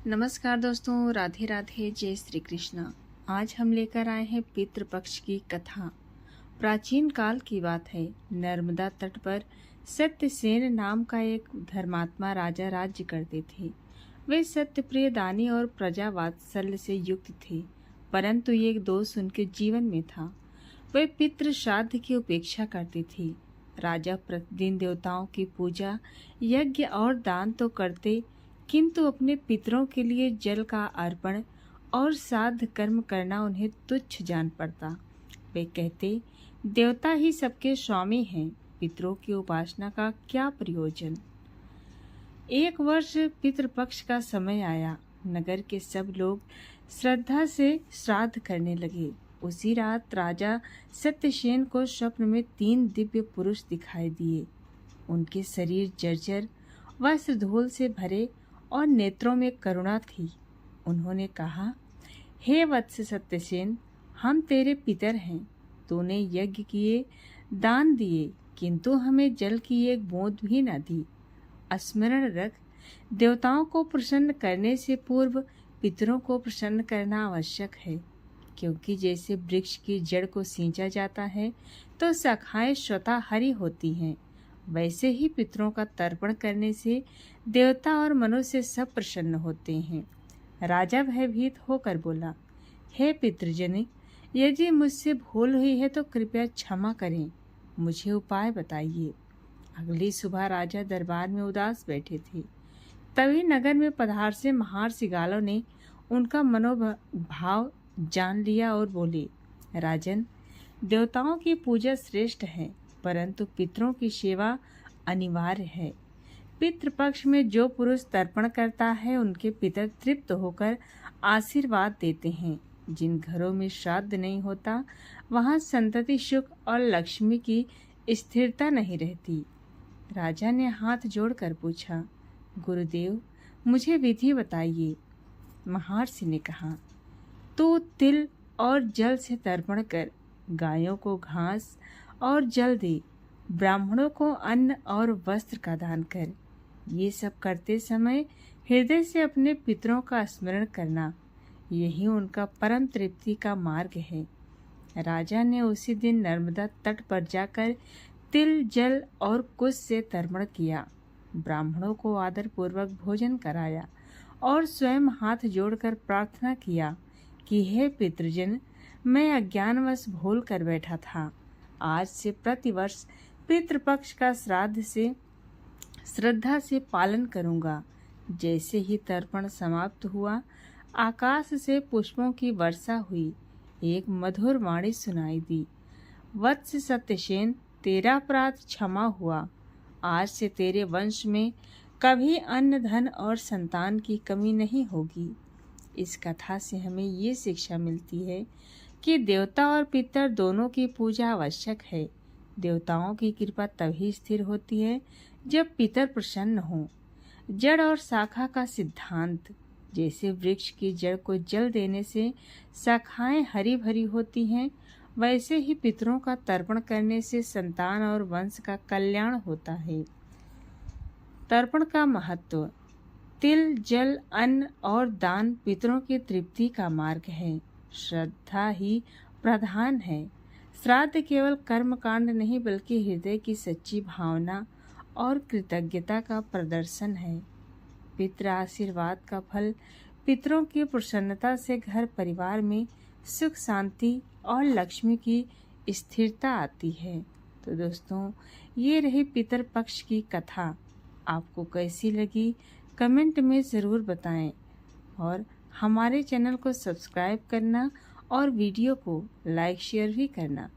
नमस्कार दोस्तों, राधे राधे, जय श्री कृष्ण। आज हम लेकर आए हैं पितृपक्ष की कथा। प्राचीन काल की बात है। नर्मदा तट पर सत्यसेन नाम का एक धर्मात्मा राजा राज्य करते थे। वे सत्यप्रिय, दानी और प्रजा वात्सल्य से युक्त थे, परंतु एक दोष उनके जीवन में था। वे पितृ श्राद्ध की उपेक्षा करते थे। राजा प्रतिदिन देवताओं की पूजा, यज्ञ और दान तो करते, किंतु अपने पितरों के लिए जल का अर्पण और श्राद्ध कर्म करना उन्हें तुच्छ जान पड़ता। वे कहते, देवता ही सबके स्वामी हैं, पितरों की उपासना का क्या प्रयोजन। एक वर्ष पितृपक्ष का समय आया। नगर के सब लोग श्रद्धा से श्राद्ध करने लगे। उसी रात राजा सत्यसेन को स्वप्न में 3 दिव्य पुरुष दिखाई दिए। उनके शरीर जर्जर, वस्त्र धूल से भरे और नेत्रों में करुणा थी। उन्होंने कहा, हे वत्स सत्यसेन, हम तेरे पितर हैं। तूने यज्ञ किए, दान दिए, किंतु हमें जल की एक बूंद भी न दी। स्मरण रख, देवताओं को प्रसन्न करने से पूर्व पितरों को प्रसन्न करना आवश्यक है, क्योंकि जैसे वृक्ष की जड़ को सींचा जाता है तो शाखाएं स्वतः हरी होती हैं, वैसे ही पितरों का तर्पण करने से देवता और मनुष्य सब प्रसन्न होते हैं। राजा भयभीत होकर बोला, हे पितृजन, यदि मुझसे भूल हुई है तो कृपया क्षमा करें, मुझे उपाय बताइए। अगली सुबह राजा दरबार में उदास बैठे थे। तभी नगर में पधार महर्षि गालों ने उनका मनोभाव जान लिया और बोले, राजन, देवताओं की पूजा श्रेष्ठ है, परंतु पितरों की सेवा अनिवार्य है। पितृपक्ष में जो पुरुष तर्पण करता है, उनके पितर तृप्त होकर आशीर्वाद देते हैं। जिन घरों में श्राद्ध नहीं होता, वहां संतति, सुख और लक्ष्मी की स्थिरता नहीं रहती। राजा ने हाथ जोड़कर पूछा, गुरुदेव, मुझे विधि बताइए। महर्षि ने कहा, तू तिल और जल से तर्पण कर, गायों को घास और जल दे, ब्राह्मणों को अन्न और वस्त्र का दान कर। ये सब करते समय हृदय से अपने पितरों का स्मरण करना, यही उनका परम तृप्ति का मार्ग है। राजा ने उसी दिन नर्मदा तट पर जाकर तिल, जल और कुश से तर्पण किया, ब्राह्मणों को आदर पूर्वक भोजन कराया और स्वयं हाथ जोड़कर प्रार्थना किया कि हे पितृजन, मैं अज्ञानवश भूल कर बैठा था। आज से प्रतिवर्ष पितृपक्ष का श्राद्ध से श्रद्धा से पालन करूंगा। जैसे ही तर्पण समाप्त हुआ, आकाश से पुष्पों की वर्षा हुई। एक मधुर वाणी सुनाई दी, वत्स सत्यसेन, तेरा अपराध क्षमा हुआ। आज से तेरे वंश में कभी अन्न, धन और संतान की कमी नहीं होगी। इस कथा से हमें ये शिक्षा मिलती है कि देवता और पितर दोनों की पूजा आवश्यक है। देवताओं की कृपा तभी स्थिर होती है जब पितर प्रसन्न हों। जड़ और शाखा का सिद्धांत, जैसे वृक्ष की जड़ को जल देने से शाखाएं हरी भरी होती हैं, वैसे ही पितरों का तर्पण करने से संतान और वंश का कल्याण होता है। तर्पण का महत्व। तिल, जल, अन्न और दान पितरों की तृप्ति का मार्ग है। श्रद्धा ही प्रधान है। श्राद्ध केवल कर्मकांड नहीं, बल्कि हृदय की सच्ची भावना और कृतज्ञता का प्रदर्शन है। पितृ आशीर्वाद का फल पितरों की प्रसन्नता से घर परिवार में सुख, शांति और लक्ष्मी की स्थिरता आती है। तो दोस्तों, ये रही पितर पक्ष की कथा। आपको कैसी लगी कमेंट में ज़रूर बताएं और हमारे चैनल को सब्सक्राइब करना और वीडियो को लाइक शेयर भी करना।